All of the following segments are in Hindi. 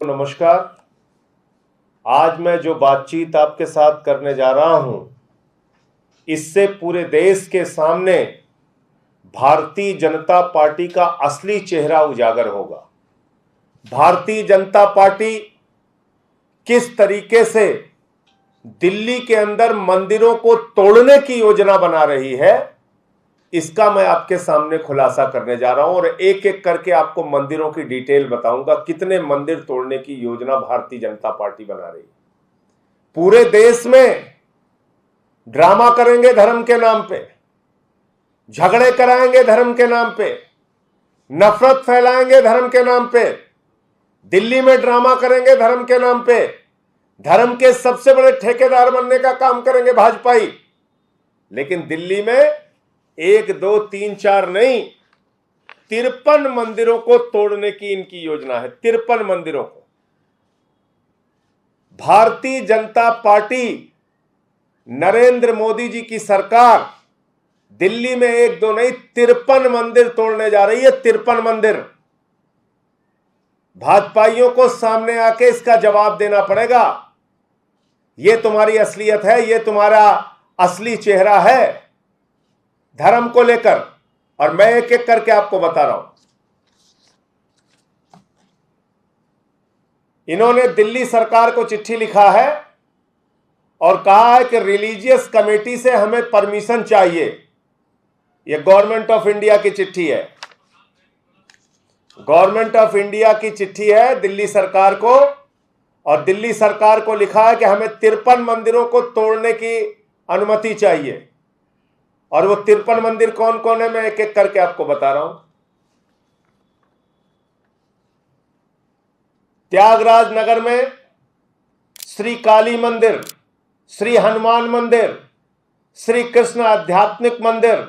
नमस्कार। आज मैं जो बातचीत आपके साथ करने जा रहा हूं, इससे पूरे देश के सामने भारतीय जनता पार्टी का असली चेहरा उजागर होगा। भारतीय जनता पार्टी किस तरीके से दिल्ली के अंदर मंदिरों को तोड़ने की योजना बना रही है, इसका मैं आपके सामने खुलासा करने जा रहा हूं और एक एक करके आपको मंदिरों की डिटेल बताऊंगा। कितने मंदिर तोड़ने की योजना भारतीय जनता पार्टी बना रही है। पूरे देश में ड्रामा करेंगे धर्म के नाम पे, झगड़े कराएंगे धर्म के नाम पे, नफरत फैलाएंगे धर्म के नाम पे, दिल्ली में ड्रामा करेंगे धर्म के नाम पे, धर्म के सबसे बड़े ठेकेदार बनने का काम करेंगे भाजपाई। लेकिन दिल्ली में 1, 2, 3, 4 नहीं, 53 मंदिरों को तोड़ने की इनकी योजना है। 53 मंदिरों को। भारतीय जनता पार्टी, नरेंद्र मोदी जी की सरकार दिल्ली में 1, 2 नहीं 53 मंदिर तोड़ने जा रही है। 53 मंदिर। भाजपाइयों को सामने आके इसका जवाब देना पड़ेगा। यह तुम्हारी असलियत है, यह तुम्हारा असली चेहरा है धर्म को लेकर। और मैं एक एक करके आपको बता रहा हूं। इन्होंने दिल्ली सरकार को चिट्ठी लिखा है और कहा है कि रिलीजियस कमेटी से हमें परमिशन चाहिए। यह गवर्नमेंट ऑफ इंडिया की चिट्ठी है। गवर्नमेंट ऑफ इंडिया की चिट्ठी है दिल्ली सरकार को, और दिल्ली सरकार को लिखा है कि हमें 53 मंदिरों को तोड़ने की अनुमति चाहिए। और वो 53 मंदिर कौन कौन है, मैं एक एक करके आपको बता रहा हूं। त्यागराज नगर में श्री काली मंदिर, श्री हनुमान मंदिर, श्री कृष्ण आध्यात्मिक मंदिर,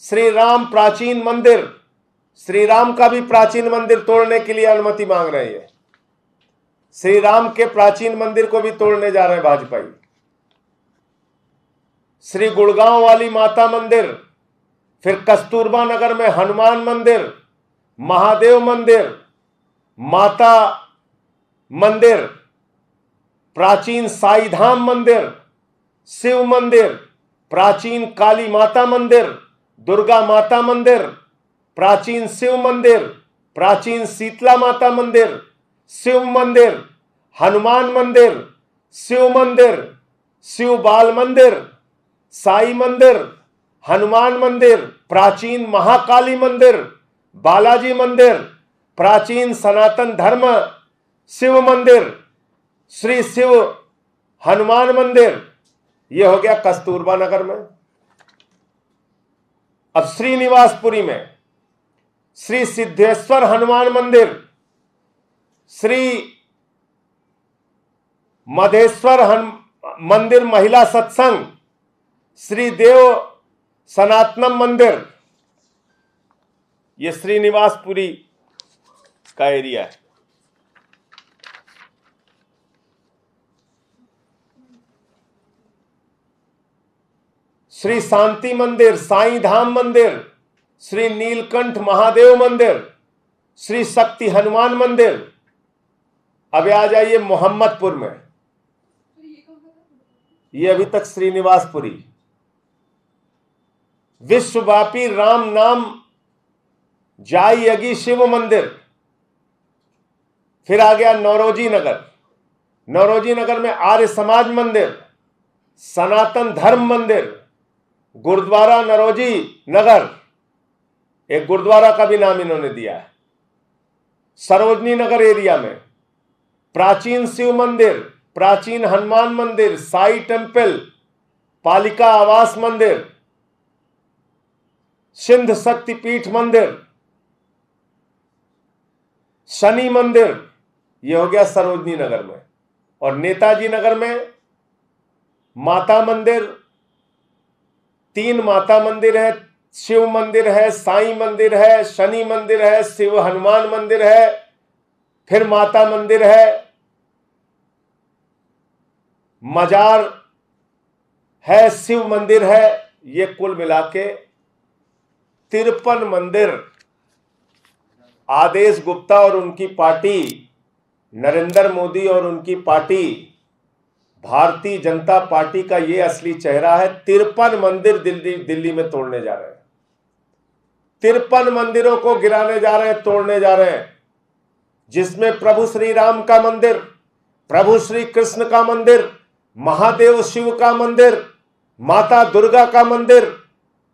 श्री राम प्राचीन मंदिर, श्री राम का भी प्राचीन मंदिर तोड़ने के लिए अनुमति मांग रहे हैं। श्री राम के प्राचीन मंदिर को भी तोड़ने जा रहे हैं भाजपाई। श्री गुड़गांव वाली माता मंदिर, फिर कस्तूरबा नगर में हनुमान मंदिर, महादेव मंदिर, माता मंदिर, प्राचीन साई धाम मंदिर, शिव मंदिर, प्राचीन काली माता मंदिर, दुर्गा माता मंदिर, प्राचीन शिव मंदिर, प्राचीन शीतला माता मंदिर, शिव मंदिर, हनुमान मंदिर, शिव मंदिर, शिव बाल मंदिर, साई मंदिर, हनुमान मंदिर, प्राचीन महाकाली मंदिर, बालाजी मंदिर, प्राचीन सनातन धर्म शिव मंदिर, श्री शिव हनुमान मंदिर। यह हो गया कस्तूरबा नगर में। अब श्रीनिवासपुरी में श्री सिद्धेश्वर हनुमान मंदिर, श्री मधेश्वर मंदिर महिला सत्संग, श्री देव सनातनम मंदिर। यह श्रीनिवासपुरी का एरिया है। श्री शांति मंदिर, साईं धाम मंदिर, श्री नीलकंठ महादेव मंदिर, श्री शक्ति हनुमान मंदिर। अब आ जाइए मोहम्मदपुर में। यह अभी तक श्रीनिवासपुरी। विश्वव्यापी राम नाम जाई यगी शिव मंदिर। फिर आ गया नौरोजी नगर। नौरोजी नगर में आर्य समाज मंदिर, सनातन धर्म मंदिर, गुरुद्वारा नौरोजी नगर, एक गुरुद्वारा का भी नाम इन्होंने दिया है। सरोजनी नगर एरिया में प्राचीन शिव मंदिर, प्राचीन हनुमान मंदिर, साई टेम्पल, पालिका आवास मंदिर, सिंध शक्तिपीठ मंदिर, शनि मंदिर। यह हो गया सरोजनी नगर में। और नेताजी नगर में माता मंदिर, 3 माता मंदिर है, शिव मंदिर है, साई मंदिर है, शनि मंदिर है, शिव हनुमान मंदिर है, फिर माता मंदिर है, मजार है, शिव मंदिर है। ये कुल मिला के 53 मंदिर आदेश गुप्ता और उनकी पार्टी नरेंद्र मोदी और उनकी पार्टी भारतीय जनता पार्टी का ये असली चेहरा है। 53 मंदिर दिल्ली में तोड़ने जा रहे हैं, 53 मंदिरों को गिराने जा रहे हैं, तोड़ने जा रहे हैं, जिसमें प्रभु श्री राम का मंदिर, प्रभु श्री कृष्ण का मंदिर, महादेव शिव का मंदिर, माता दुर्गा का मंदिर,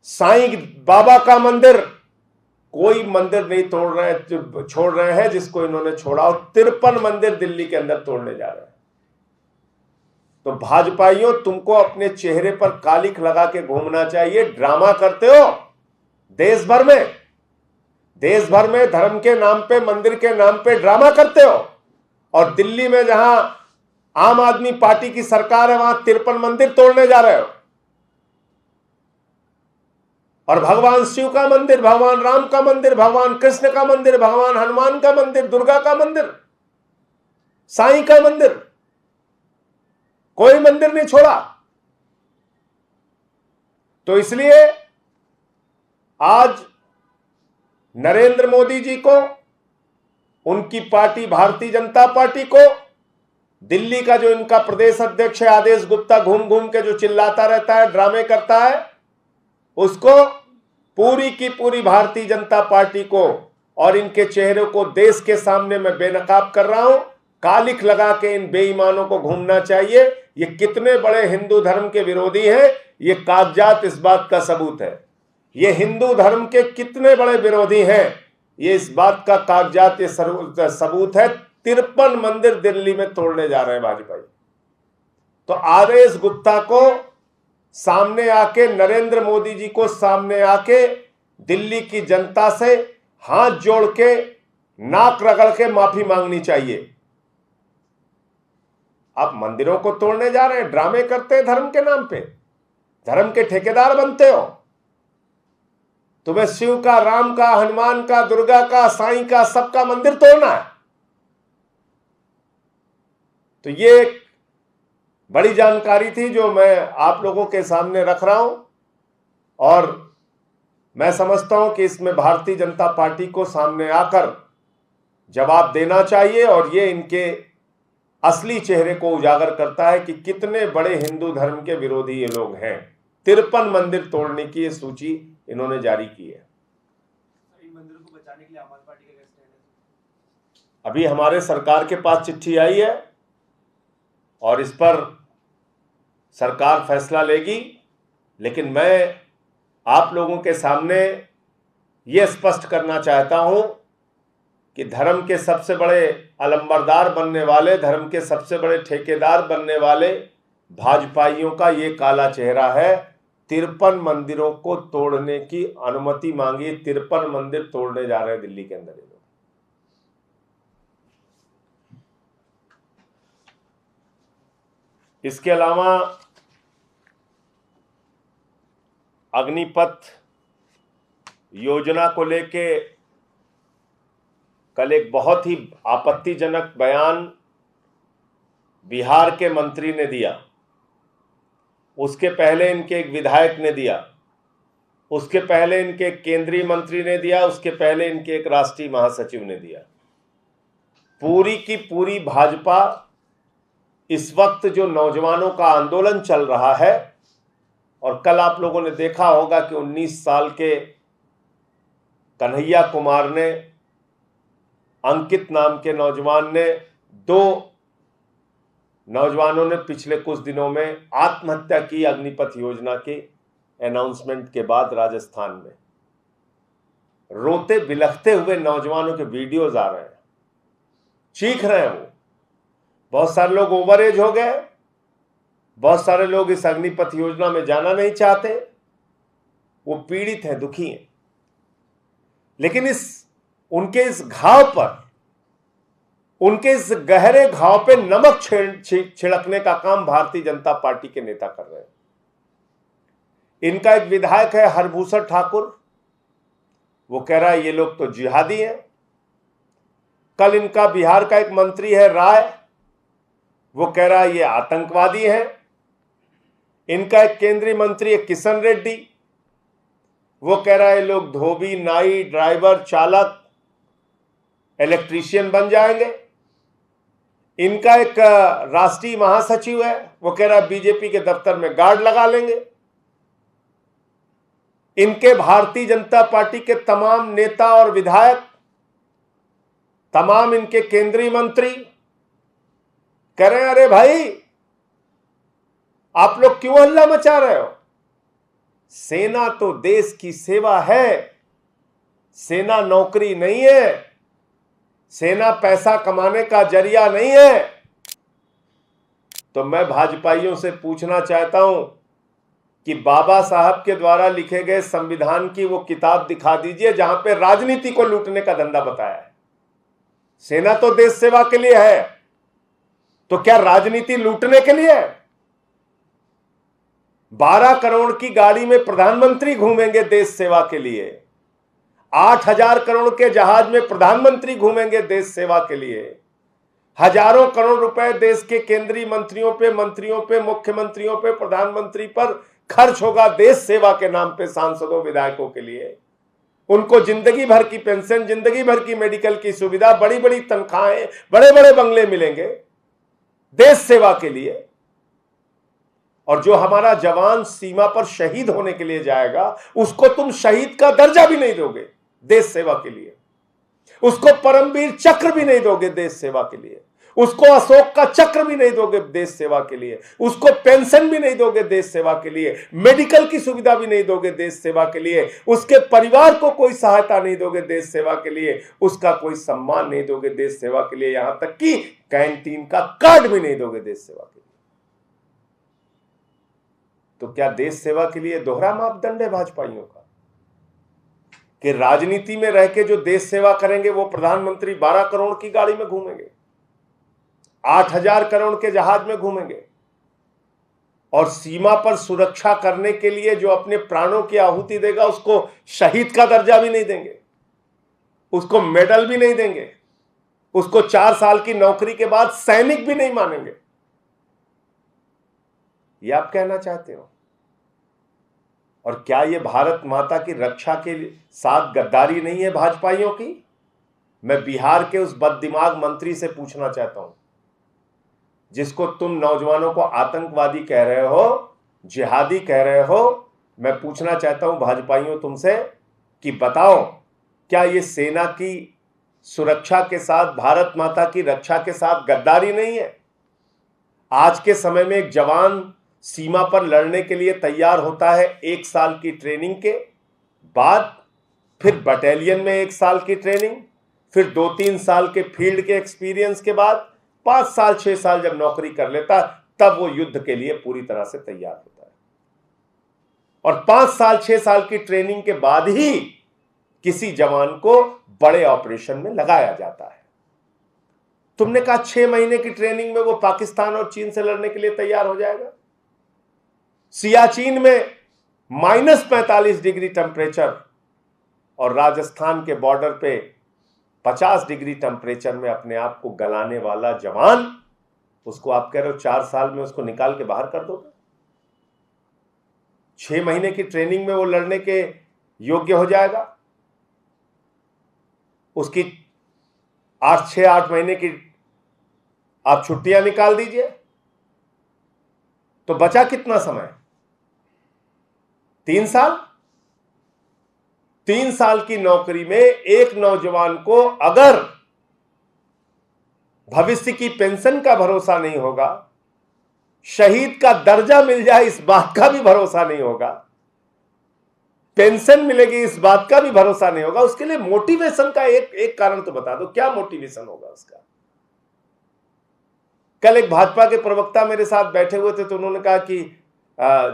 साईं बाबा का मंदिर, कोई मंदिर नहीं छोड़ रहे हैं जिसको इन्होंने छोड़ा, और 53 मंदिर दिल्ली के अंदर तोड़ने जा रहे हैं। तो भाजपाइयों, तुमको अपने चेहरे पर कालिख लगा के घूमना चाहिए। ड्रामा करते हो देश भर में धर्म के नाम पे, मंदिर के नाम पे ड्रामा करते हो, और दिल्ली में जहां आम आदमी पार्टी की सरकार है वहां 53 मंदिर तोड़ने जा रहे हो। और भगवान शिव का मंदिर, भगवान राम का मंदिर, भगवान कृष्ण का मंदिर, भगवान हनुमान का मंदिर, दुर्गा का मंदिर, साईं का मंदिर, कोई मंदिर नहीं छोड़ा। तो इसलिए आज नरेंद्र मोदी जी को, उनकी पार्टी भारतीय जनता पार्टी को, दिल्ली का जो इनका प्रदेश अध्यक्ष है आदेश गुप्ता, घूम घूम के जो चिल्लाता रहता है, ड्रामे करता है, उसको पूरी की पूरी भारतीय जनता पार्टी को और इनके चेहरे को देश के सामने मैं बेनकाब कर रहा हूं। कालिख लगा के इन बेईमानों को घूमना चाहिए। ये कितने बड़े हिंदू धर्म के विरोधी हैं, ये कागजात इस बात का सबूत है। ये हिंदू धर्म के कितने बड़े विरोधी हैं, ये इस बात का कागजात, ये सबूत है। 53 मंदिर दिल्ली में तोड़ने जा रहे हैं भाजपा। तो आदेश गुप्ता को सामने आके, नरेंद्र मोदी जी को सामने आके दिल्ली की जनता से हाथ जोड़ के, नाक रगड़ के माफी मांगनी चाहिए। आप मंदिरों को तोड़ने जा रहे हैं, ड्रामे करते हैं धर्म के नाम पे, धर्म के ठेकेदार बनते हो। तुम्हें शिव का, राम का, हनुमान का, दुर्गा का, साईं का, सबका मंदिर तोड़ना है। तो ये एक बड़ी जानकारी थी जो मैं आप लोगों के सामने रख रहा हूं, और मैं समझता हूं कि इसमें भारतीय जनता पार्टी को सामने आकर जवाब देना चाहिए, और ये इनके असली चेहरे को उजागर करता है कि कितने बड़े हिंदू धर्म के विरोधी ये लोग हैं। 53 मंदिर तोड़ने की ये सूची इन्होंने जारी की है। इन मंदिरों को बचाने के लिए आम आदमी पार्टी का क्या स्टैंड है? अभी हमारे सरकार के पास चिट्ठी आई है और इस पर सरकार फैसला लेगी, लेकिन मैं आप लोगों के सामने ये स्पष्ट करना चाहता हूं कि धर्म के सबसे बड़े अलंबरदार बनने वाले, धर्म के सबसे बड़े ठेकेदार बनने वाले भाजपाइयों का ये काला चेहरा है। 53 मंदिरों को तोड़ने की अनुमति मांगी, 53 मंदिर तोड़ने जा रहे हैं दिल्ली के अंदर ये लोग। इसके अलावा अग्निपथ योजना को लेके कल एक बहुत ही आपत्तिजनक बयान बिहार के मंत्री ने दिया, उसके पहले इनके एक विधायक ने दिया, उसके पहले इनके एक केंद्रीय मंत्री ने दिया, उसके पहले इनके एक राष्ट्रीय महासचिव ने दिया। पूरी की पूरी भाजपा इस वक्त जो नौजवानों का आंदोलन चल रहा है, और कल आप लोगों ने देखा होगा कि 19 साल के कन्हैया कुमार ने, अंकित नाम के नौजवान ने, 2 नौजवानों ने पिछले कुछ दिनों में आत्महत्या की अग्निपथ योजना के अनाउंसमेंट के बाद राजस्थान में। रोते बिलखते हुए नौजवानों के वीडियोज आ रहे हैं, चीख रहे हैं वो। बहुत सारे लोग ओवर एज हो गए, बहुत सारे लोग इस अग्निपथ योजना में जाना नहीं चाहते, वो पीड़ित हैं, दुखी हैं, लेकिन उनके इस घाव पर, उनके इस गहरे घाव पे नमक छिड़कने का काम भारतीय जनता पार्टी के नेता कर रहे हैं। इनका एक विधायक है हरभूषण ठाकुर, वो कह रहा है ये लोग तो जिहादी हैं। कल इनका बिहार का एक मंत्री है राय, वो कह रहा है ये आतंकवादी हैं। इनका एक केंद्रीय मंत्री है किशन रेड्डी, वो कह रहा है ये लोग धोबी, नाई, ड्राइवर, चालक, इलेक्ट्रीशियन बन जाएंगे। इनका एक राष्ट्रीय महासचिव है, वो कह रहा है बीजेपी के दफ्तर में गार्ड लगा लेंगे। इनके भारतीय जनता पार्टी के तमाम नेता और विधायक, तमाम इनके केंद्रीय मंत्री कह रहे हैं अरे भाई आप लोग क्यों हल्ला मचा रहे हो? सेना तो देश की सेवा है, सेना नौकरी नहीं है, सेना पैसा कमाने का जरिया नहीं है। तो मैं भाजपाइयों से पूछना चाहता हूं कि बाबा साहब के द्वारा लिखे गए संविधान की वो किताब दिखा दीजिए जहां पे राजनीति को लूटने का धंधा बताया है। सेना तो देश सेवा के लिए है, तो क्या राजनीति लूटने के लिए है? 12 करोड़ की गाड़ी में प्रधानमंत्री घूमेंगे देश सेवा के लिए, 8,000 करोड़ के जहाज में प्रधानमंत्री घूमेंगे देश सेवा के लिए, हजारों करोड़ रुपए देश के केंद्रीय मंत्रियों पे, मुख्यमंत्रियों पे, प्रधानमंत्री पर खर्च होगा देश सेवा के नाम पे, सांसदों विधायकों के लिए। उनको जिंदगी भर की पेंशन, जिंदगी भर की मेडिकल की सुविधा, बड़ी बड़ी तनख्वाहें, बड़े बड़े बंगले मिलेंगे देश सेवा के लिए। और जो हमारा जवान सीमा पर शहीद होने के लिए जाएगा, उसको तुम शहीद का दर्जा भी नहीं दोगे देश सेवा के लिए, उसको परमवीर चक्र भी नहीं दोगे देश सेवा के लिए, उसको अशोक का चक्र भी नहीं दोगे देश सेवा के लिए, उसको पेंशन भी नहीं दोगे देश सेवा के लिए, मेडिकल की सुविधा भी नहीं दोगे देश सेवा के लिए, उसके परिवार को कोई सहायता नहीं दोगे देश सेवा के लिए, उसका कोई सम्मान नहीं दोगे देश सेवा के लिए, यहां तक कि कैंटीन का कार्ड भी नहीं दोगे देश सेवा के लिए। तो क्या देश सेवा के लिए दोहरा मापदंड है भाजपाइयों का कि राजनीति में रह के जो देश सेवा करेंगे वो प्रधानमंत्री 12 करोड़ की गाड़ी में घूमेंगे, 8,000 करोड़ के जहाज में घूमेंगे, और सीमा पर सुरक्षा करने के लिए जो अपने प्राणों की आहुति देगा उसको शहीद का दर्जा भी नहीं देंगे, उसको मेडल भी नहीं देंगे, उसको 4 साल की नौकरी के बाद सैनिक भी नहीं मानेंगे? ये आप कहना चाहते हो? और क्या ये भारत माता की रक्षा के साथ गद्दारी नहीं है भाजपाइयों की? मैं बिहार के उस बददिमाग मंत्री से पूछना चाहता हूं जिसको तुम नौजवानों को आतंकवादी कह रहे हो, जिहादी कह रहे हो। मैं पूछना चाहता हूं भाजपाइयों तुमसे कि बताओ, क्या ये सेना की सुरक्षा के साथ, भारत माता की रक्षा के साथ गद्दारी नहीं है? आज के समय में एक जवान सीमा पर लड़ने के लिए तैयार होता है 1 साल की ट्रेनिंग के बाद, फिर बटालियन में 1 साल की ट्रेनिंग, फिर 2-3 साल के फील्ड के एक्सपीरियंस के बाद 5 साल 6 साल जब नौकरी कर लेता, तब वो युद्ध के लिए पूरी तरह से तैयार होता है। और 5 साल 6 साल की ट्रेनिंग के बाद ही किसी जवान को बड़े ऑपरेशन में लगाया जाता है। तुमने कहा 6 महीने की ट्रेनिंग में वो पाकिस्तान और चीन से लड़ने के लिए तैयार हो जाएगा। सियाचिन में -45 डिग्री टेम्परेचर और राजस्थान के बॉर्डर पे 50 डिग्री टेम्परेचर में अपने आप को गलाने वाला जवान, उसको आप कह रहे हो 4 साल में उसको निकाल के बाहर कर दोगे? 6 महीने की ट्रेनिंग में वो लड़ने के योग्य हो जाएगा? उसकी 6-8 महीने की आप छुट्टियां निकाल दीजिए, तो बचा कितना समय? 3 साल। 3 साल की नौकरी में एक नौजवान को अगर भविष्य की पेंशन का भरोसा नहीं होगा, शहीद का दर्जा मिल जाए इस बात का भी भरोसा नहीं होगा, पेंशन मिलेगी इस बात का भी भरोसा नहीं होगा, उसके लिए मोटिवेशन का एक कारण तो बता दो, क्या मोटिवेशन होगा उसका? कल एक भाजपा के प्रवक्ता मेरे साथ बैठे हुए थे, तो उन्होंने कहा कि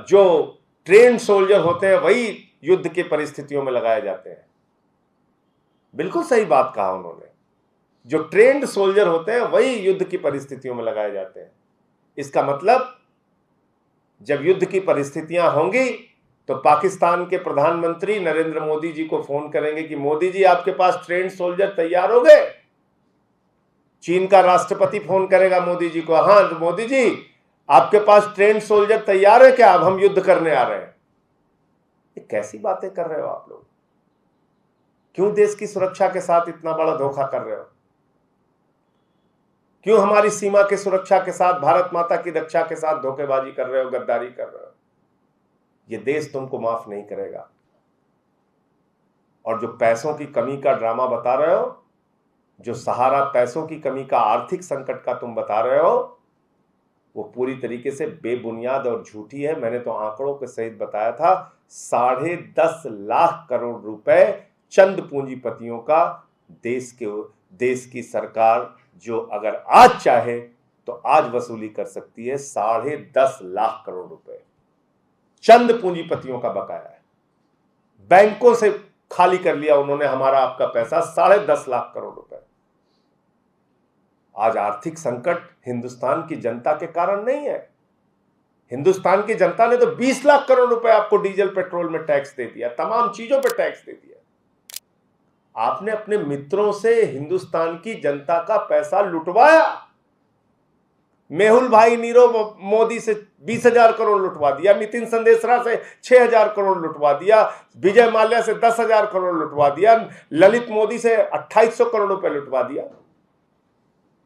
जो ट्रेन्ड सोल्जर होते हैं वही युद्ध की परिस्थितियों में लगाए जाते हैं। बिल्कुल सही बात कहा उन्होंने, जो ट्रेन्ड सोल्जर होते हैं वही युद्ध की परिस्थितियों में लगाए जाते हैं। इसका मतलब जब युद्ध की परिस्थितियां होंगी तो पाकिस्तान के प्रधानमंत्री नरेंद्र मोदी जी को फोन करेंगे कि मोदी जी आपके पास ट्रेन्ड सोल्जर तैयार हो गए। चीन का राष्ट्रपति फोन करेगा मोदी जी को, हाँ मोदी जी आपके पास ट्रेन्ड सोल्जर तैयार है क्या, अब हम युद्ध करने आ रहे हैं। ये कैसी बातें कर रहे हो आप लोग? क्यों देश की सुरक्षा के साथ इतना बड़ा धोखा कर रहे हो? क्यों हमारी सीमा की सुरक्षा के साथ, भारत माता की रक्षा के साथ धोखेबाजी कर रहे हो, गद्दारी कर रहे हो? ये देश तुमको माफ नहीं करेगा। और जो पैसों की कमी का ड्रामा बता रहे हो, जो सहारा पैसों की कमी का, आर्थिक संकट का तुम बता रहे हो, वो पूरी तरीके से बेबुनियाद और झूठी है। मैंने तो आंकड़ों के सहित बताया था, 10.5 लाख करोड़ रुपए चंद पूंजीपतियों का देश की सरकार जो अगर आज चाहे तो आज वसूली कर सकती है। 10.5 लाख करोड़ रुपए चंद पूंजीपतियों का बकाया है। बैंकों से खाली कर लिया उन्होंने हमारा आपका पैसा, 10.5 लाख करोड़ रुपए। आज आर्थिक संकट हिंदुस्तान की जनता के कारण नहीं है। हिंदुस्तान की जनता ने तो 20 लाख करोड़ रुपए आपको डीजल पेट्रोल में टैक्स दे दिया, तमाम चीजों पे टैक्स दे दिया। आपने अपने मित्रों से हिंदुस्तान की जनता का पैसा लुटवाया। मेहुल भाई नीरव मोदी से 20,000 करोड़ लुटवा दिया, नितिन संदेशरा से 6,000 करोड़ लुटवा दिया, विजय माल्या से 10,000 करोड़ लुटवा दिया, ललित मोदी से 2800 करोड़ रुपए लुटवा दिया।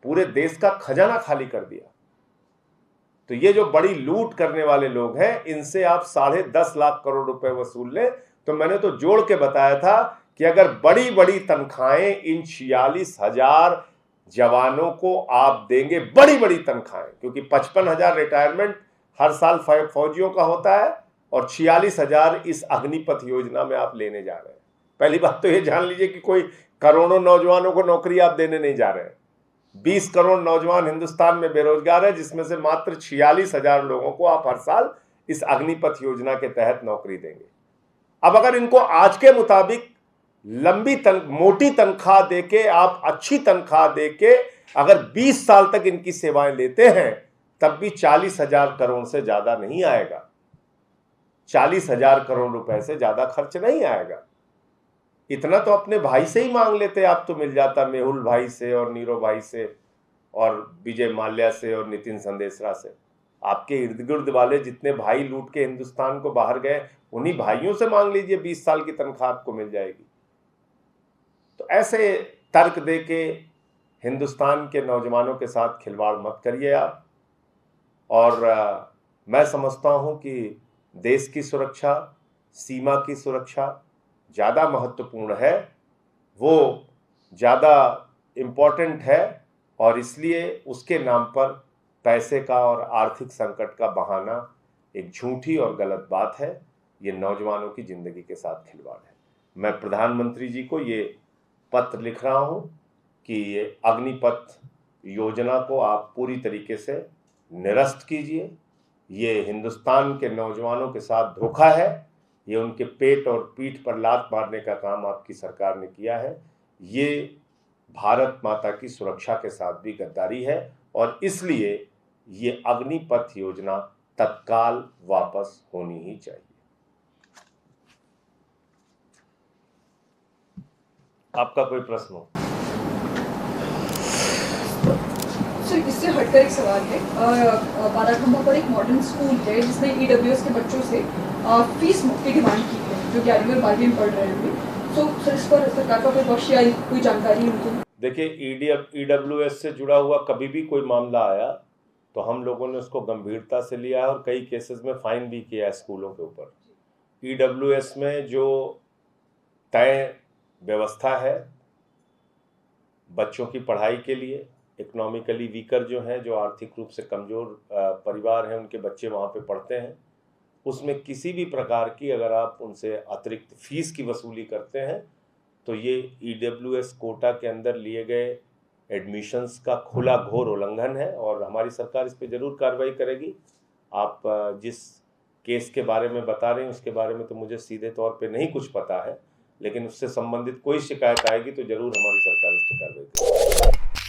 पूरे देश का खजाना खाली कर दिया। तो ये जो बड़ी लूट करने वाले लोग हैं, इनसे आप 10.5 लाख करोड़ रुपए वसूल लें। तो मैंने तो जोड़ के बताया था कि अगर बड़ी बड़ी तनख्वाहें इन 46,000 जवानों को आप देंगे, बड़ी बड़ी तनख्वाहें, क्योंकि 55,000 रिटायरमेंट हर साल फौजियों का होता है और 46,000 इस अग्निपथ योजना में आप लेने जा रहे हैं। पहली बात तो ये जान लीजिए कि कोई करोड़ों नौजवानों को नौकरी आप देने नहीं जा रहे हैं। 20 करोड़ नौजवान हिंदुस्तान में बेरोजगार है, जिसमें से मात्र 46,000 लोगों को आप हर साल इस अग्निपथ योजना के तहत नौकरी देंगे। अब अगर इनको आज के मुताबिक मोटी तनख्वाह देके, आप अच्छी तनख्वाह देके अगर 20 साल तक इनकी सेवाएं लेते हैं, तब भी 40,000 करोड़ से ज्यादा नहीं आएगा। 40,000 करोड़ रुपए से ज्यादा खर्च नहीं आएगा। इतना तो अपने भाई से ही मांग लेते, आप तो मिल जाता, मेहुल भाई से और नीरव भाई से और विजय माल्या से और नितिन संदेशरा से। आपके इर्द गिर्द वाले जितने भाई लूट के हिंदुस्तान को बाहर गए, उन्हीं भाइयों से मांग लीजिए, 20 साल की तनख्वाह आपको मिल जाएगी। तो ऐसे तर्क दे के हिंदुस्तान के नौजवानों के साथ खिलवाड़ मत करिए आप। और मैं समझता हूं कि देश की सुरक्षा, सीमा की सुरक्षा ज़्यादा महत्वपूर्ण है, वो ज़्यादा इम्पोर्टेंट है, और इसलिए उसके नाम पर पैसे का और आर्थिक संकट का बहाना एक झूठी और गलत बात है। ये नौजवानों की ज़िंदगी के साथ खिलवाड़ है। मैं प्रधानमंत्री जी को ये पत्र लिख रहा हूँ कि ये अग्निपथ योजना को आप पूरी तरीके से निरस्त कीजिए। ये हिंदुस्तान के नौजवानों के साथ धोखा है। ये उनके पेट और पीठ पर लात मारने का काम आपकी सरकार ने किया है। ये भारत माता की सुरक्षा के साथ भी गद्दारी है, और इसलिए ये अग्निपथ योजना तत्काल वापस होनी ही चाहिए। आपका कोई प्रश्न हो? सर, इससे हटकर एक सवाल है। बाराखंबा पर एक मॉडर्न स्कूल है जिसने ईडब्ल्यूएस के बच्चों से फीस मुक्त की डिमांड की है, जो 11वीं और 12वीं में पढ़ रहे हैं। तो सर, इस पर सरकार का कोई पक्ष या कोई जानकारी उनको? देखिए, ईडब्ल्यूएस से जुड़ा हुआ कभी भी कोई मामला आया तो हम लोगों ने उसको गंभीरता से लिया है और कई केसेस में फाइन भी किया है स्कूलों के ऊपर। ईडब्ल्यूएस में जो तय व्यवस्था है बच्चों की पढ़ाई के लिए, इकोनॉमिकली वीकर जो हैं, जो आर्थिक रूप से कमज़ोर परिवार हैं, उनके बच्चे वहाँ पे पढ़ते हैं, उसमें किसी भी प्रकार की अगर आप उनसे अतिरिक्त फीस की वसूली करते हैं तो ये ईडब्ल्यूएस कोटा के अंदर लिए गए एडमिशन्स का खुला घोर उल्लंघन है, और हमारी सरकार इस पर ज़रूर कार्रवाई करेगी। आप जिस केस के बारे में बता रहे हैं उसके बारे में तो मुझे सीधे तौर पे नहीं कुछ पता है, लेकिन उससे संबंधित कोई शिकायत आएगी तो ज़रूर हमारी सरकार उस पर कार्रवाई करेगी।